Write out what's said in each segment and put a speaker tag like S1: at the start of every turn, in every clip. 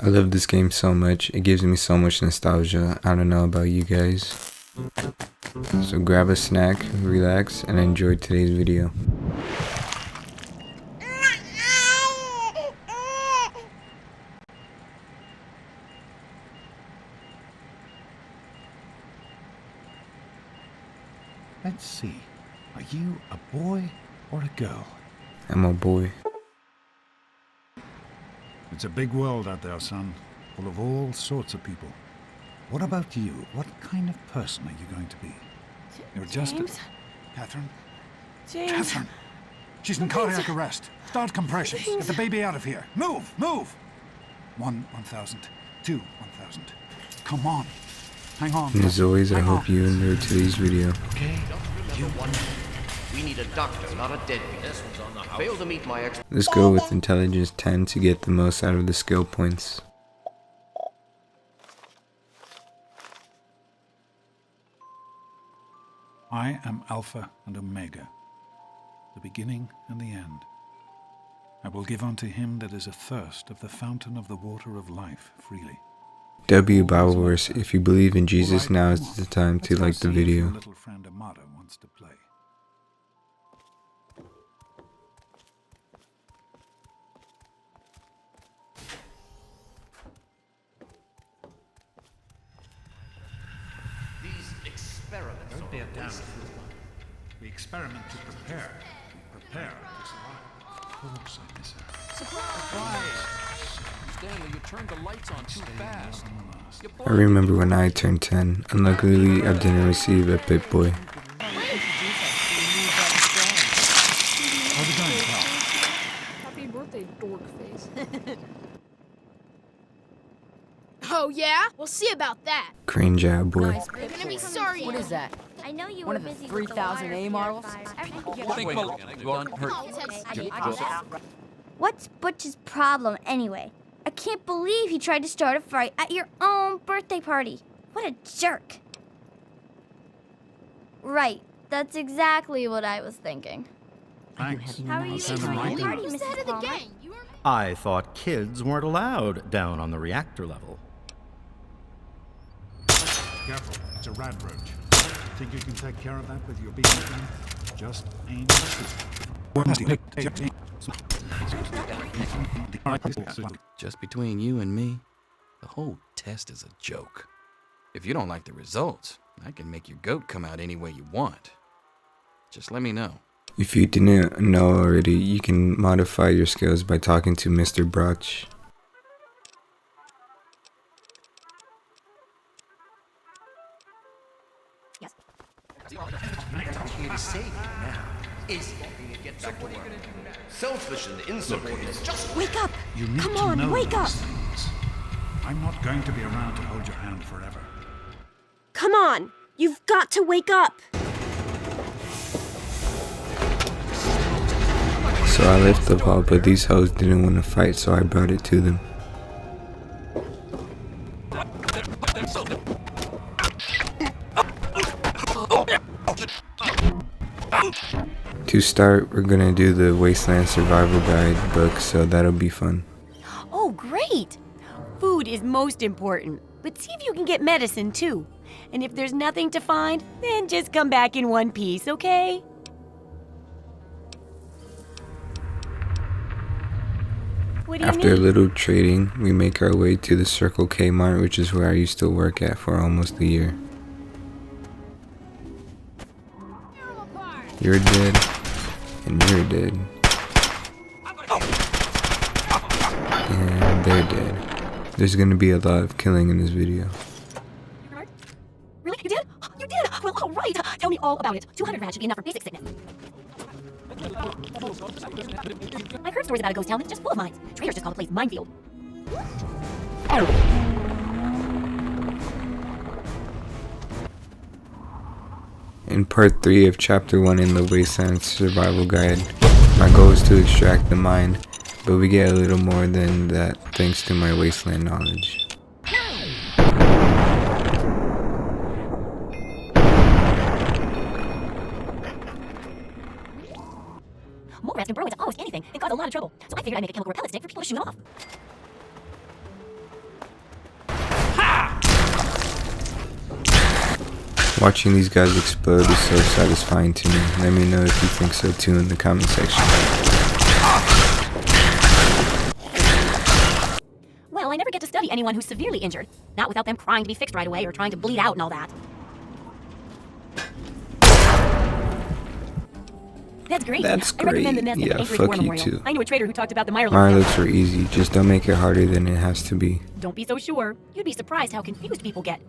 S1: I love this game so much. It gives me so much nostalgia. I don't know about you guys. So grab a snack, relax, and enjoy today's video.
S2: Let's see. Are you a boy or a girl?
S1: I'm a boy.
S2: It's a big world out there, son. Full of all sorts of people. What about you? What kind of person are you going to be? You're just
S3: James?
S2: Catherine?
S3: James.
S2: Catherine! She's in cardiac arrest. Start compressions. Get the baby out of here. Move! Move! 1,000. 2, 1,000. Come on. Hang on.
S1: And as always, I
S2: Hang
S1: hope
S2: on.
S1: you enjoyed today's video.
S2: Okay.
S4: We need a doctor, not a deadbeat. Fail to meet my
S1: Let's go with intelligence 10 to get the most out of the skill points.
S2: I am Alpha and Omega, the beginning and the end. I will give unto him that is athirst of the fountain of the water of life freely.
S1: W Bible verse: if you believe in Jesus, now is the time to like the video.
S2: Little friend Amada wants to play.
S4: These experiments.
S2: Don't bear down. We experiment to prepare. We prepare to survive. Of course I miss her.
S5: Stanley, you turned the lights on too fast.
S1: I remember when I turned 10. Unluckily, I didn't receive a Pip-Boy.
S2: How's it going, pal?
S3: Happy birthday, dork face. Oh, yeah? We'll see about that.
S1: Crane Jab Boy.
S3: You're gonna be sorry.
S6: What is that?
S7: I know you
S6: One
S7: were
S6: of the
S7: busy with the
S6: 3000A models?
S7: What's Butch's problem anyway? I can't believe he tried to start a fight at your own birthday party. What a jerk. Right, that's exactly what I was thinking.
S2: Thanks.
S7: How are you
S2: send him
S7: enjoying the
S2: right
S7: party,
S3: Who's the head
S7: Mrs.
S3: of the
S7: Palmer?
S3: gang? You were...
S8: I thought kids weren't allowed down on the reactor level.
S2: Careful, it's a rad roach. Think you can take care of that with your beacon gun? Just aim
S5: Just between you and me, the whole test is a joke. If you don't like the results, I can make your goat come out any way you want. Just let me know.
S1: If you didn't know already, you can modify your skills by talking to Mr. Broch.
S4: Here to save you now is get back to work. Selfish and insubordinate. Just
S6: Wake up!
S2: You need
S6: Come
S2: to
S6: on,
S2: know
S6: wake up!
S2: these things. I'm not going to be around to hold your hand forever.
S9: Come on! You've got to wake up!
S1: So I left the ball, but these hoes didn't want to fight, so I brought it to them. To start, we're gonna do the Wasteland Survival Guide book, so that'll be fun.
S9: Oh, great! Food is most important, but see if you can get medicine too. And if there's nothing to find, then just come back in one piece, okay? What do you
S1: After a
S9: need?
S1: little trading, we make our way to the Circle K Mart, which is where I used to work at for almost a year. You're dead, and you're dead. And they're dead. There's gonna be a lot of killing in this video.
S9: Really? You did? You did? Well, all right. Tell me all about it. 200 rad should be enough for basic sickness. I've heard stories about a ghost town that's just full of mines. Traders just call the place minefield.
S1: In part 3 of chapter 1 in the Wasteland Survival Guide, my goal is to extract the mine, but we get a little more than that thanks to my wasteland knowledge.
S9: Mole rats can burrow into almost anything and cause a lot of trouble. So I figured I'd make a chemical repellent stick for people to shoot off.
S1: Watching these guys explode is so satisfying to me. Let me know if you think so too in the comment section.
S9: Well, I never get to study anyone who's severely injured. Not without them crying to be fixed right away or trying to bleed out and all that. That's great.
S1: That's
S9: I recommend the
S1: great.
S9: nest at
S1: Yeah,
S9: the Anchorage
S1: fuck
S9: War
S1: you
S9: Memorial.
S1: too.
S9: I knew a trader who talked about the Mirelurk.
S1: Mirelurks are easy, just don't make it harder than it has to be.
S9: Don't be so sure. You'd be surprised how confused people get.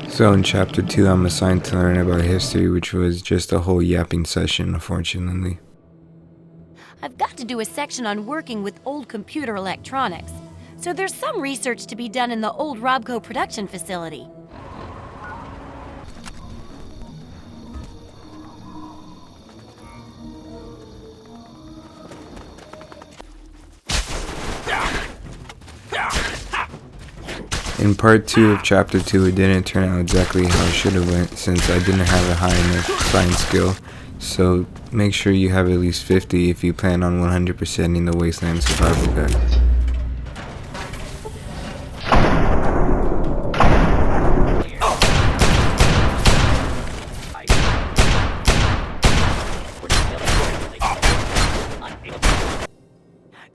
S1: So in chapter 2 I'm assigned to learn about history, which was just a whole yapping session, unfortunately.
S9: I've got to do a section on working with old computer electronics. So there's some research to be done in the old Robco production facility.
S1: In part 2 of chapter 2 it didn't turn out exactly how it should have went since I didn't have a high enough science skill, so make sure you have at least 50 if you plan on 100%ing the Wasteland Survival Guide.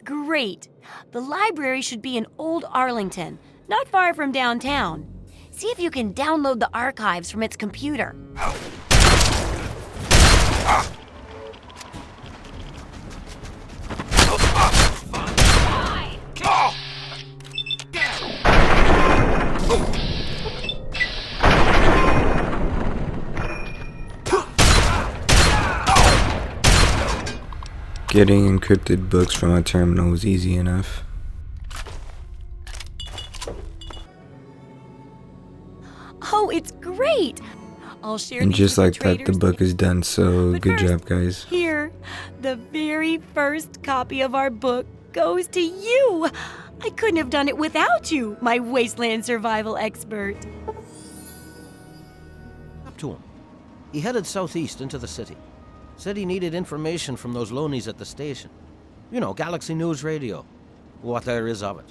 S9: Great! The library should be in Old Arlington, not far from downtown. See if you can download the archives from its computer.
S1: Getting encrypted books from a terminal was easy enough.
S9: Oh, it's great! I'll share
S1: And
S9: these
S1: just
S9: with
S1: like that, the
S9: traders.
S1: book is done, so
S9: But
S1: good
S9: first,
S1: job, guys.
S9: Here, the very first copy of our book goes to you! I couldn't have done it without you, my wasteland survival expert.
S6: Up to him. He headed southeast into the city. Said he needed information from those loonies at the station. You know, Galaxy News Radio. What there is of it.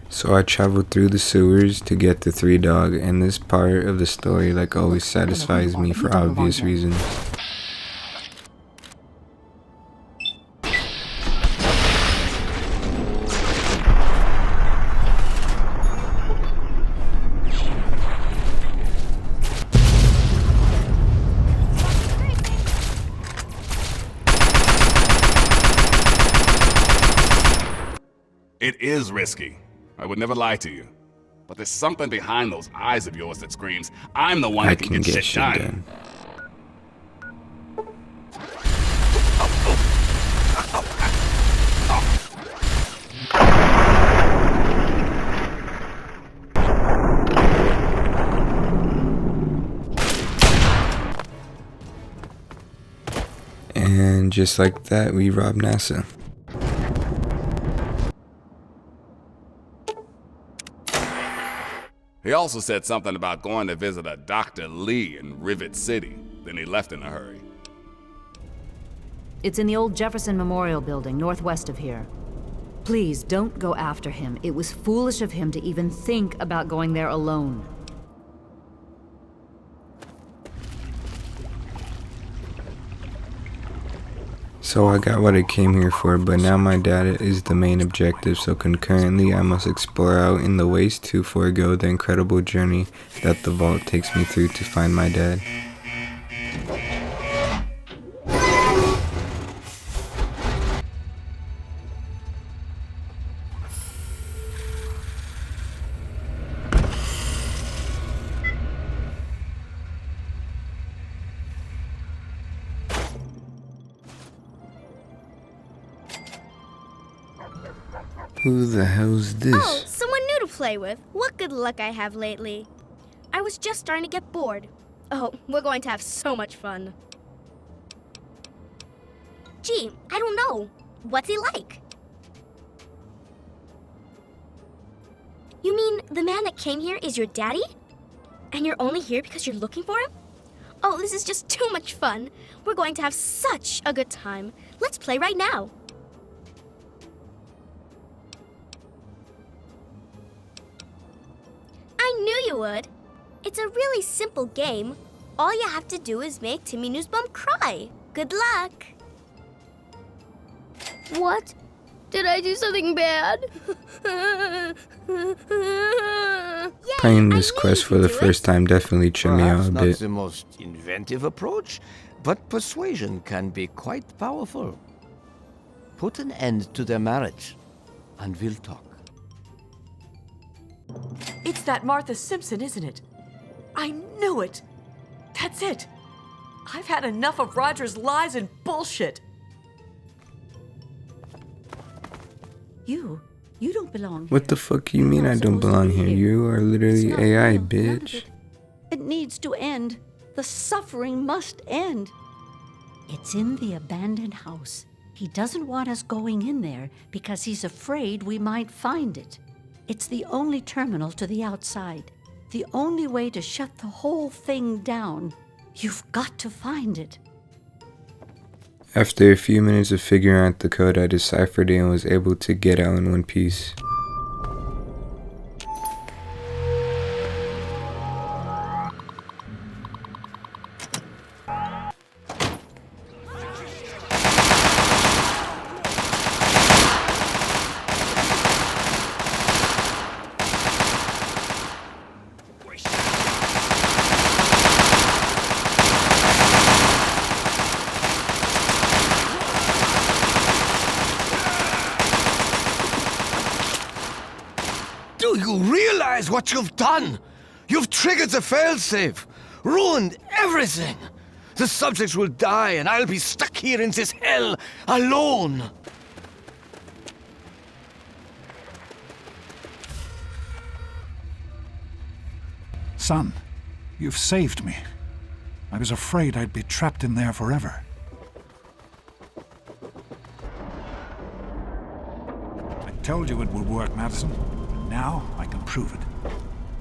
S1: So I traveled through the sewers to get the 3 dog, and this part of the story like always satisfies me for obvious reasons.
S10: It is risky. I would never lie to you. But there's something behind those eyes of yours that screams, I'm the one
S1: I
S10: that can get shit done.
S1: And just like that, we robbed NASA.
S10: He also said something about going to visit a Dr. Lee in Rivet City. Then he left in a hurry.
S11: It's in the old Jefferson Memorial Building, northwest of here. Please, don't go after him. It was foolish of him to even think about going there alone.
S1: So I got what I came here for, but now my data is the main objective, so concurrently I must explore out in the waste to forego the incredible journey that the vault takes me through to find my dad. Who the hell's this?
S7: Oh, someone new to
S12: play with. What good luck I have lately. I was just starting to get bored. Oh, we're going to have so much fun. Gee, I don't know. What's he like? You mean the man that came here is your daddy? And you're only here because you're looking for him? Oh, this is just too much fun. We're going to have such a good time. Let's play right now. I knew you would. It's a really simple game. All you have to do is make Timmy Newsbum cry. Good luck. What? Did I do something bad?
S1: Playing this quest for the first time definitely tripped me out a
S4: Not
S1: bit.
S4: the most inventive approach, but persuasion can be quite powerful. Put an end to their marriage, and we'll talk.
S13: It's that Martha Simpson, isn't it? I knew it. That's it. I've had enough of Roger's lies and bullshit.
S11: You don't belong.
S1: What the fuck you mean I don't belong here? You are literally AI, bitch.
S11: It needs to end. The suffering must end. It's in the abandoned house. He doesn't want us going in there because he's afraid we might find it. It's the only terminal to the outside. The only way to shut the whole thing down. You've got to find it.
S1: After a few minutes of figuring out the code, I deciphered it and was able to get out in one piece.
S4: Do you realize what you've done? You've triggered the failsafe, ruined everything. The subjects will die, and I'll be stuck here in this hell alone.
S2: Son, you've saved me. I was afraid I'd be trapped in there forever. I told you it would work, Madison. And now I can prove it.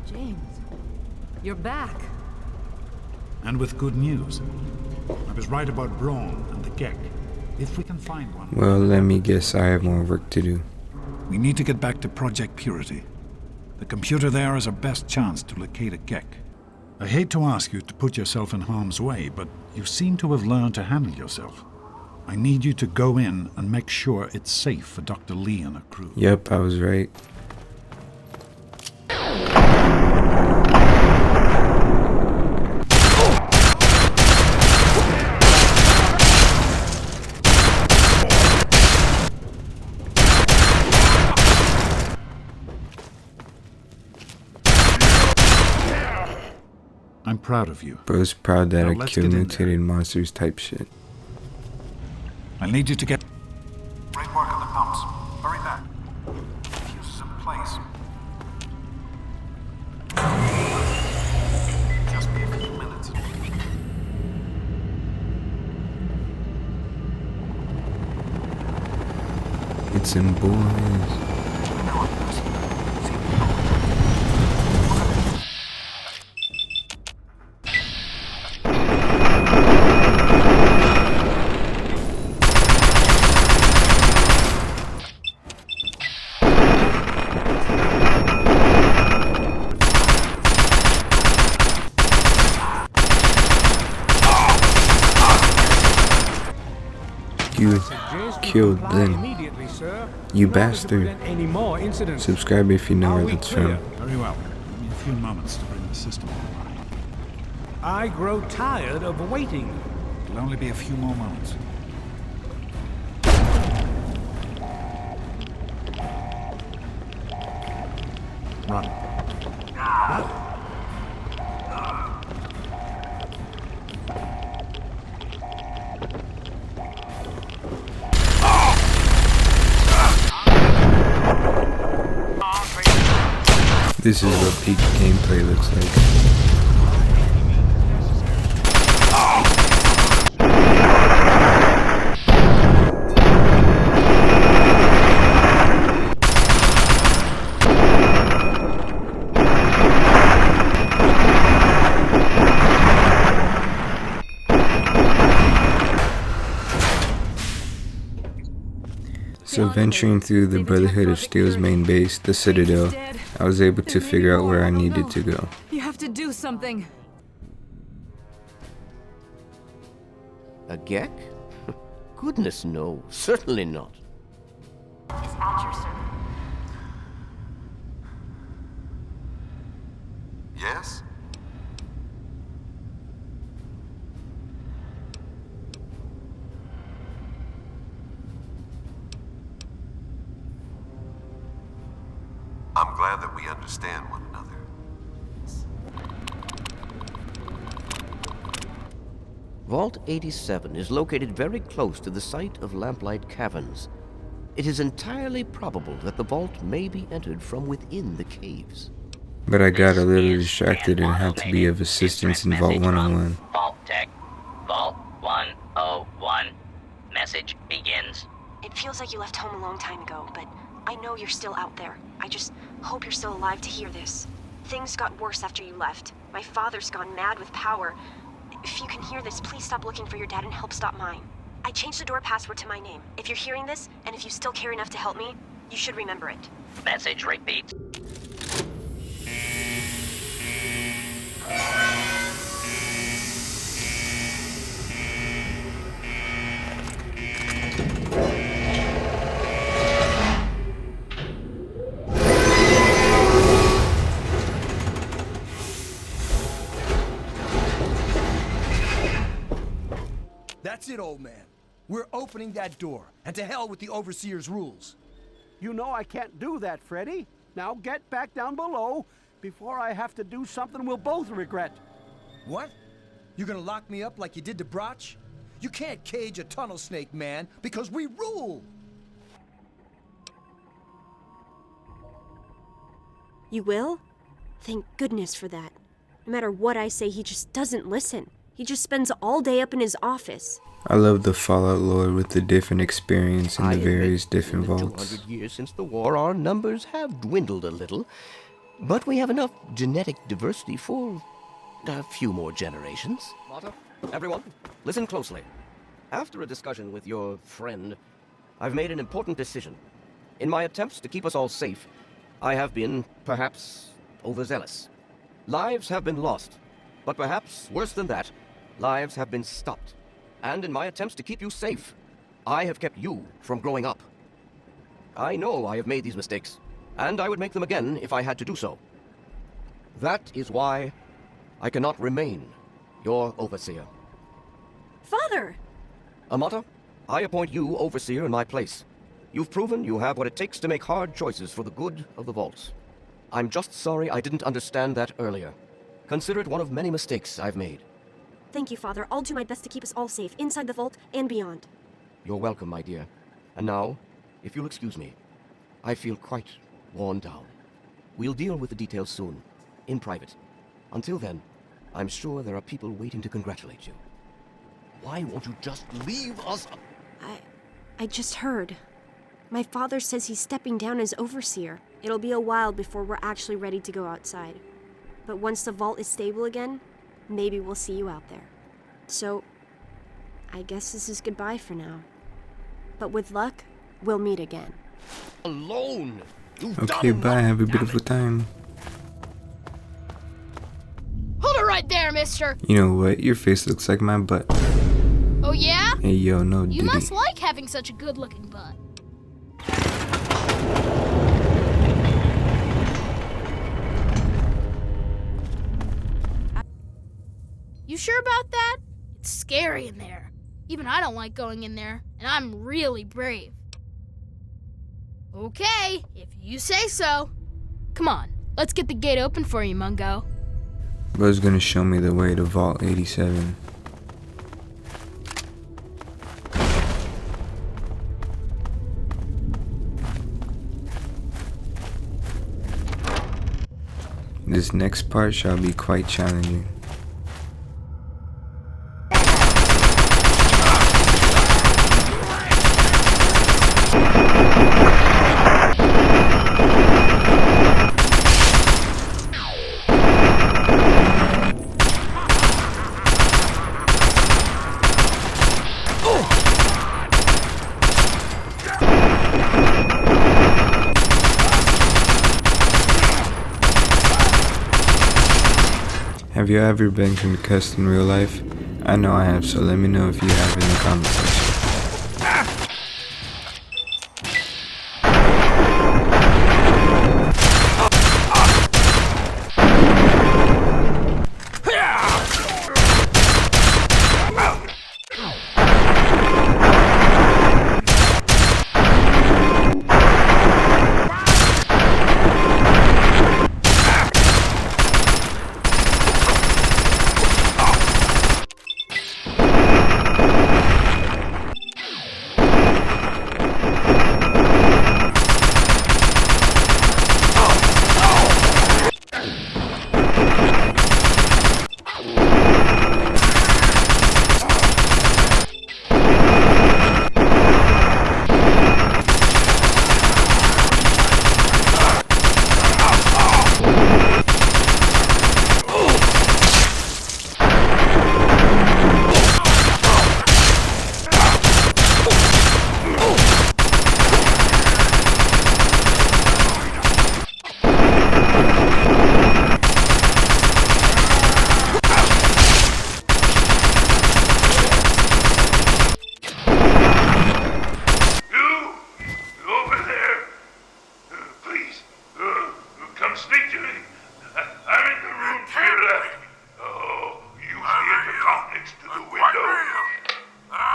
S13: James, you're back.
S2: And with good news. I was right about Braun and the Gek. If we can find one...
S1: Well, let me guess, I have more work to do.
S2: We need to get back to Project Purity. The computer there is our best chance to locate a Gek. I hate to ask you to put yourself in harm's way, but you seem to have learned to handle yourself. I need you to go in and make sure it's safe for Dr. Lee and her crew.
S1: Yep, I was right.
S2: I'm proud of you.
S1: Bro's proud that
S2: Now
S1: I
S2: let's
S1: killed
S2: get in
S1: mutated monsters type shit.
S2: I need you to get... Great work on the pumps. Hurry back. Fuses in place. Just be a few minutes.
S1: It's in boys. You killed them. You bastard. Subscribe if you know where that's from.
S2: Very well. Give me a few moments to bring the system online.
S14: I grow tired of waiting.
S2: It'll only be a few more moments. Run.
S1: This is what peak gameplay looks like. So venturing through the Brotherhood of Steel's main base, the Citadel, I was able to figure out where I needed to go.
S13: You have to do something.
S6: A Gek? Goodness no, certainly not.
S13: Is at your service.
S15: Yes? I'm glad that we understand one another.
S6: Vault 87 is located very close to the site of Lamplight Caverns. It is entirely probable that the vault may be entered from within the caves.
S1: But I got a little distracted and had to be of assistance in Vault 101.
S16: Vault Tech. Vault 101. Message begins.
S17: It feels like you left home a long time ago, but I know you're still out there. I just hope you're still alive to hear this. Things got worse after you left. My father's gone mad with power. If you can hear this, please stop looking for your dad and help stop mine. I changed the door password to my name. If you're hearing this, and if you still care enough to help me, you should remember it.
S16: Message repeats.
S18: That's it, old man. We're opening that door, and to hell with the Overseer's rules.
S14: You know I can't do that, Freddy. Now get back down below before I have to do something we'll both regret.
S18: What? You're gonna lock me up like you did to Broch? You can't cage a tunnel snake, man, because we rule!
S17: You will? Thank goodness for that. No matter what I say, he just doesn't listen. He just spends all day up in his office.
S1: I love the Fallout lore with the different experience in the various different
S6: In the
S1: vaults.
S6: 200 years since the war, our numbers have dwindled a little, but we have enough genetic diversity for a few more generations. Marta, everyone, listen closely. After a discussion with your friend, I've made an important decision. In my attempts to keep us all safe, I have been, perhaps, overzealous. Lives have been lost, but perhaps worse than that, lives have been stopped. And in my attempts to keep you safe, I have kept you from growing up. I know I have made these mistakes, and I would make them again if I had to do so. That is why I cannot remain your overseer.
S17: Father!
S6: Amata, I appoint you overseer in my place. You've proven you have what it takes to make hard choices for the good of the vaults. I'm just sorry I didn't understand that earlier. Consider it one of many mistakes I've made.
S17: Thank you, Father. I'll do my best to keep us all safe, inside the vault and beyond.
S6: You're welcome, my dear. And now, if you'll excuse me, I feel quite worn down. We'll deal with the details soon, in private. Until then, I'm sure there are people waiting to congratulate you. Why won't you just leave us?
S17: I just heard. My father says he's stepping down as overseer. It'll be a while before we're actually ready to go outside. But once the vault is stable again, maybe we'll see you out there. So, I guess this is goodbye for now. But with luck, we'll meet again.
S6: Alone!
S1: Okay, bye. Have a beautiful time.
S3: Hold it right there, mister.
S1: You know what? Your face looks like my butt.
S3: Oh, yeah?
S1: Hey, yo, no
S3: You
S1: diddy.
S3: must like having such a good-looking butt. You sure about that? It's scary in there. Even I don't like going in there, and I'm really brave. Okay, if you say so. Come on, let's get the gate open for you, Mungo.
S1: Bro's gonna show me the way to Vault 87. This next part shall be quite challenging. Have you ever been concussed in real life? I know I have, so let me know if you have in the comment section.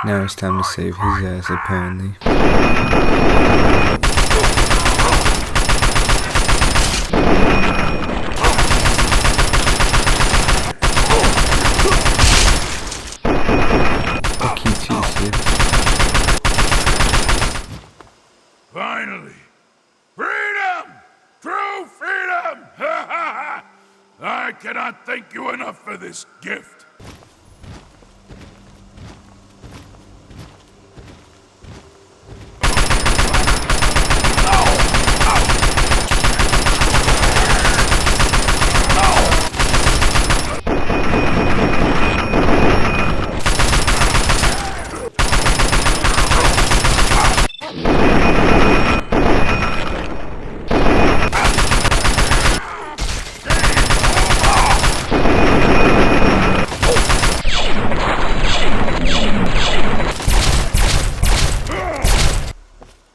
S1: Now it's time to save his ass, apparently.
S19: Finally! Freedom! True freedom! I cannot thank you enough for this gift.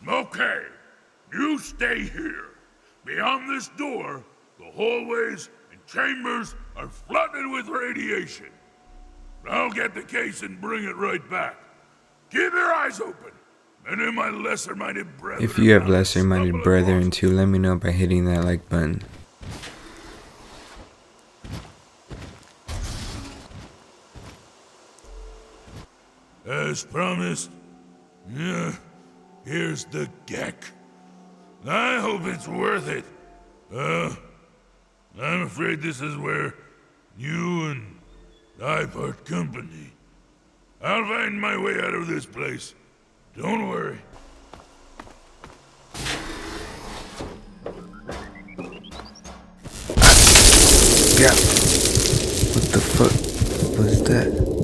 S19: Okay, you stay here. Beyond this door, the hallways and chambers are flooded with radiation. I'll get the case and bring it right back. Keep your eyes open. Many of my lesser-minded brethren.
S1: If you have lesser-minded brethren too, let me know by hitting that like button.
S19: As promised, here's the Gek. I hope it's worth it. I'm afraid this is where you and I part company. I'll find my way out of this place. Don't worry.
S1: Yeah. What the fuck was that?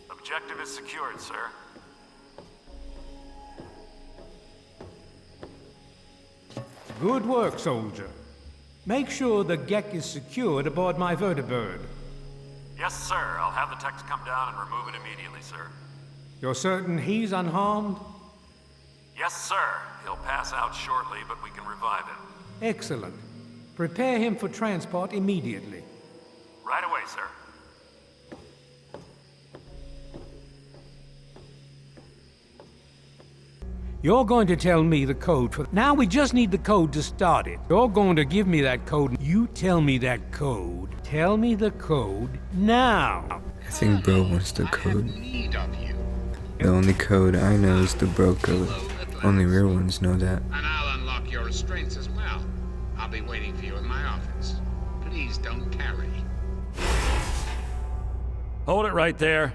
S20: Objective is secured, sir.
S14: Good work, soldier. Make sure the Gek is secured aboard my vertibird.
S20: Yes, sir. I'll have the techs come down and remove it immediately, sir.
S14: You're certain he's unharmed?
S20: Yes, sir. He'll pass out shortly, but we can revive him.
S14: Excellent. Prepare him for transport immediately.
S20: Right away, sir.
S21: You're going to tell me the code for... Now we just need the code to start it. You're going to give me that code. You tell me that code. Tell me the code now.
S1: I think bro wants the code. The only code I know is the bro code. Only real ones know that.
S22: And I'll unlock your restraints as well. I'll be waiting for you in my office. Please don't tarry.
S20: Hold it right there.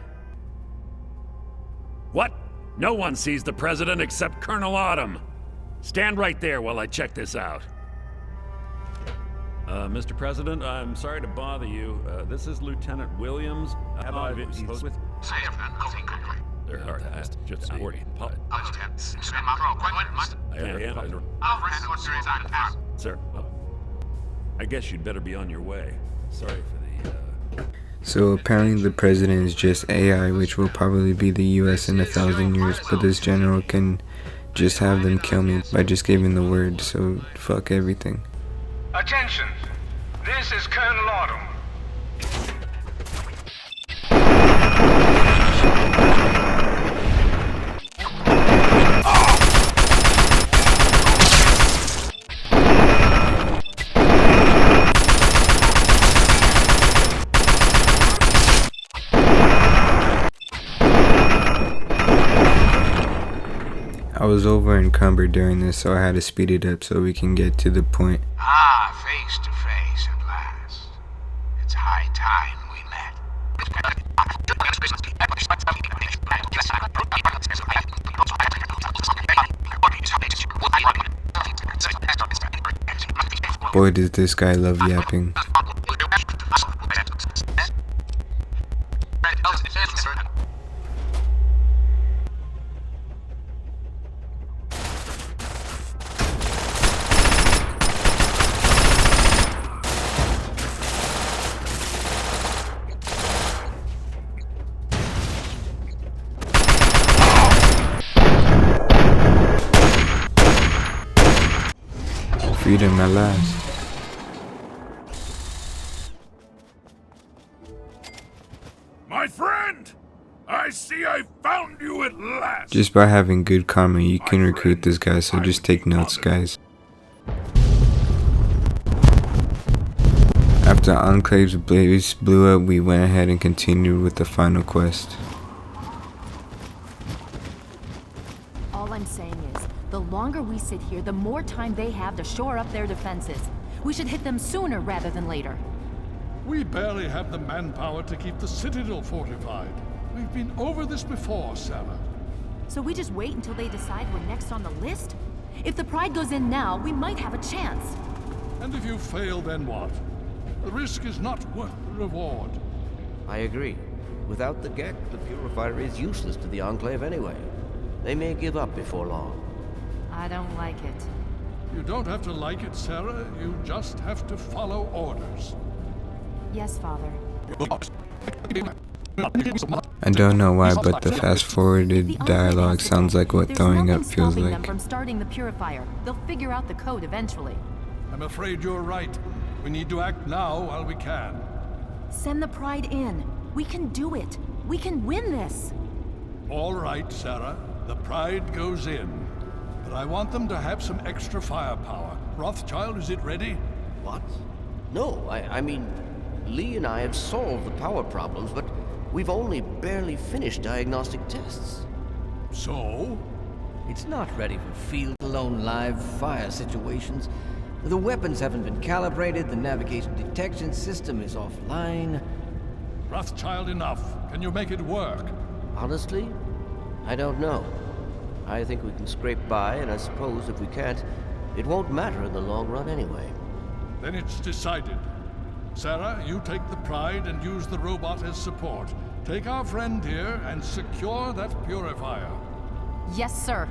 S20: What? No one sees the president except Colonel Autumn. Stand right there while I check this out. Mr. President, I'm sorry to bother you. This is Lieutenant Williams. He's with... Just Sir, I guess you'd better be on your way. Sorry for the,
S1: So apparently the president is just AI, which will probably be the US in 1,000 years, but this general can just have them kill me by just giving the word, so fuck everything.
S23: Attention! This is Colonel Autumn.
S1: I was over encumbered during this, so I had to speed it up so we can get to the point.
S22: Ah, face to face at last. It's high time we met.
S1: Boy, does this guy love yapping. Freedom at last.
S19: My friend! I see I found you at last!
S1: Just by having good karma, you can recruit this guy, so just take notes, guys. After Enclave's blaze blew up, we went ahead and continued with the final quest.
S24: All I'm saying is, the longer we sit here, the more time they have to shore up their defenses. We should hit them sooner rather than later.
S25: We barely have the manpower to keep the Citadel fortified. We've been over this before, Sarah.
S24: So we just wait until they decide we're next on the list? If the Pride goes in now, we might have a chance.
S25: And if you fail, then what? The risk is not worth the reward.
S6: I agree. Without the Gek, the Purifier is useless to the Enclave anyway. They may give up before long.
S24: I don't like it.
S25: You don't have to like it, Sarah. You just have to follow orders.
S24: Yes, Father.
S1: I don't know why, but the fast-forwarded dialogue sounds like what throwing up feels
S24: Them
S1: like.
S24: from starting the Purifier. They'll figure out the code eventually.
S25: I'm afraid you're right. We need to act now while we can.
S24: Send the Pride in. We can do it. We can win this.
S25: All right, Sarah. The Pride goes in. But I want them to have some extra firepower. Rothschild, is it ready?
S6: What? No, I mean, Lee and I have solved the power problems, but we've only barely finished diagnostic tests.
S25: So?
S6: It's not ready for field-alone live fire situations. The weapons haven't been calibrated, the navigation detection system is offline.
S25: Rothschild, enough. Can you make it work?
S6: Honestly, I don't know. I think we can scrape by, and I suppose if we can't, it won't matter in the long run anyway.
S25: Then it's decided. Sarah, you take the Pride and use the robot as support. Take our friend here and secure that purifier.
S24: Yes, sir.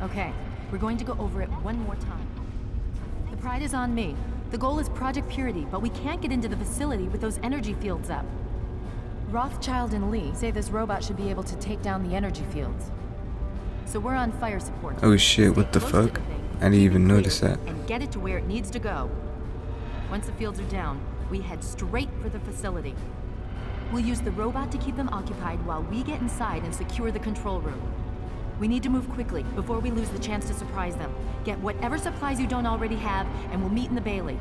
S24: Okay, we're going to go over it one more time. The Pride is on me. The goal is Project Purity, but we can't get into the facility with those energy fields up. Rothschild and Lee say this robot should be able to take down the energy fields. So we're on fire support.
S1: Oh shit, what the fuck? I didn't even notice that.
S24: And get it to where it needs to go. Once the fields are down, we head straight for the facility. We'll use the robot to keep them occupied while we get inside and secure the control room. We need to move quickly before we lose the chance to surprise them. Get whatever supplies you don't already have, and we'll meet in the Bailey.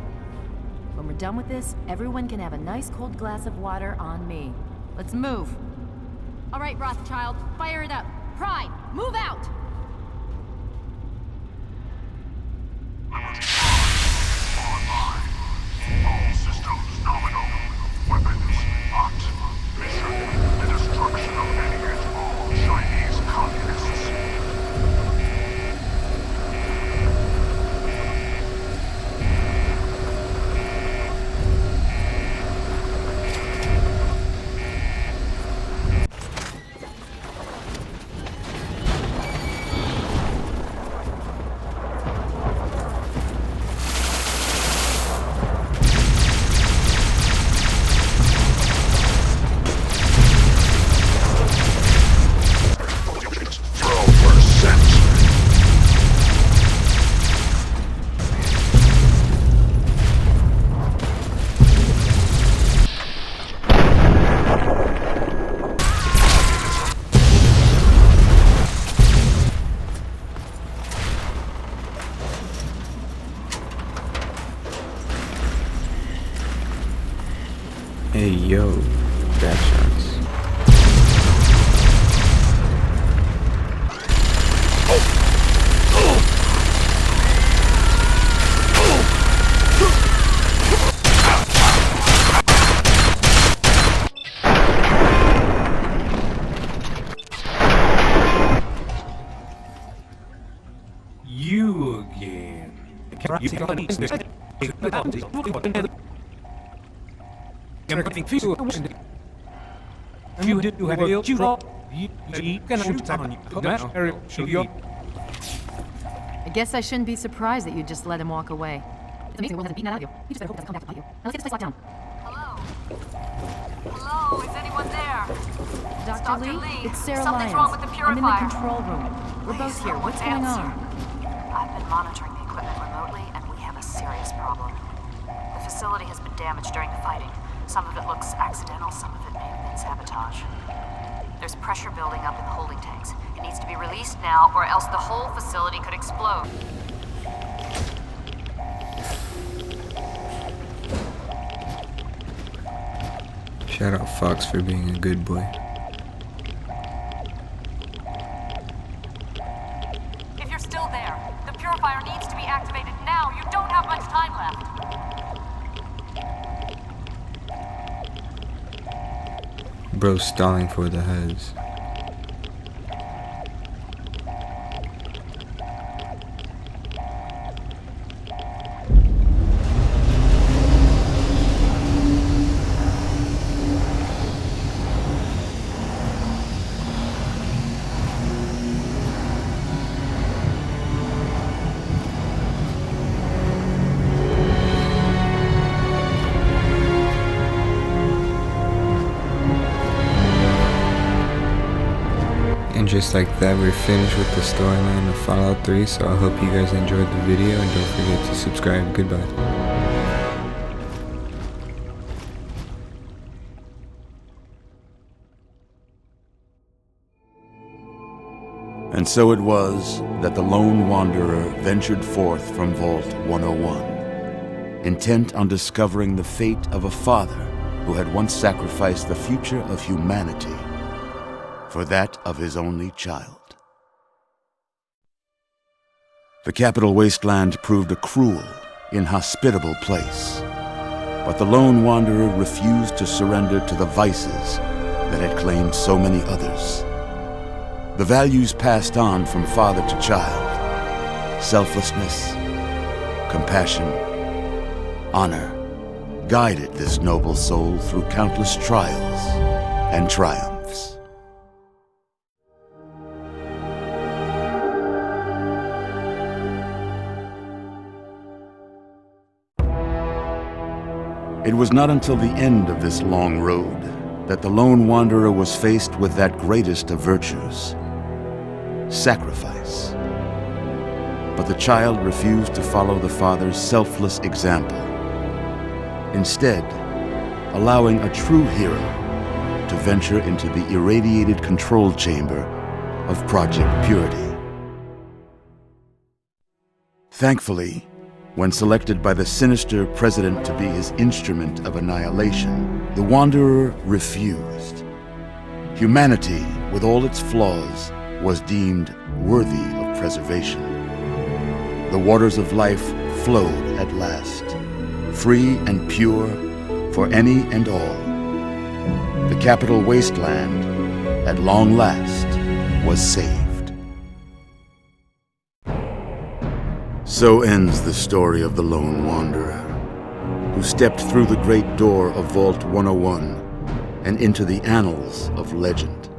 S24: When we're done with this, everyone can have a nice cold glass of water on me. Let's move. All right, Rothschild, fire it up. Pride, move out!
S19: All systems nominal. Weapons hot. Mission: the destruction of any and all Chinese communists.
S1: Hey yo, back shots.
S21: You again. You do have a
S24: I guess I shouldn't be surprised that you just let him walk away. It's amazing the world hasn't beaten that out of you. You just better hope it doesn't come back to bite you. Now let's get this place locked down.
S13: Hello, is anyone there?
S24: Dr. Lee? It's Sarah
S13: Something's
S24: Lyons.
S13: wrong with the
S24: I'm in the
S13: purifier.
S24: control room. We're both here. What's going on?
S5: I've been monitoring the equipment remotely, and we have a serious problem. The facility has been damaged during the fighting. Some of it looks accidental, some of it may have been sabotage. There's pressure building up in the holding tanks. It needs to be released now, or else the whole facility could explode.
S1: Shout out Fox for being a good boy.
S5: If you're still there, the purifier needs to be activated now. You don't have much time left.
S1: Bro stalling for the heads. And just like that, we're finished with the storyline of Fallout 3, so I hope you guys enjoyed the video, and don't forget to subscribe. Goodbye.
S7: And so it was that the lone wanderer ventured forth from Vault 101, intent on discovering the fate of a father who had once sacrificed the future of humanity for that of his only child. The Capital Wasteland proved a cruel, inhospitable place, but the lone wanderer refused to surrender to the vices that had claimed so many others. The values passed on from father to child: selflessness, compassion, honor, guided this noble soul through countless trials and triumphs. It was not until the end of this long road that the lone wanderer was faced with that greatest of virtues: sacrifice. But the child refused to follow the father's selfless example, instead allowing a true hero to venture into the irradiated control chamber of Project Purity. Thankfully, when selected by the sinister president to be his instrument of annihilation, the Wanderer refused. Humanity, with all its flaws, was deemed worthy of preservation. The waters of life flowed at last, free and pure for any and all. The capital wasteland, at long last, was saved. So ends the story of the Lone Wanderer, who stepped through the great door of Vault 101 and into the annals of legend.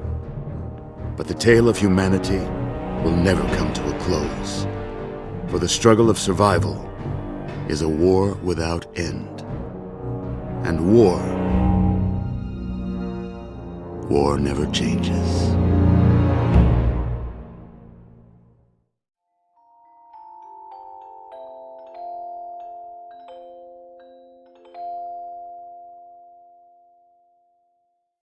S7: But the tale of humanity will never come to a close, for the struggle of survival is a war without end. And war never changes.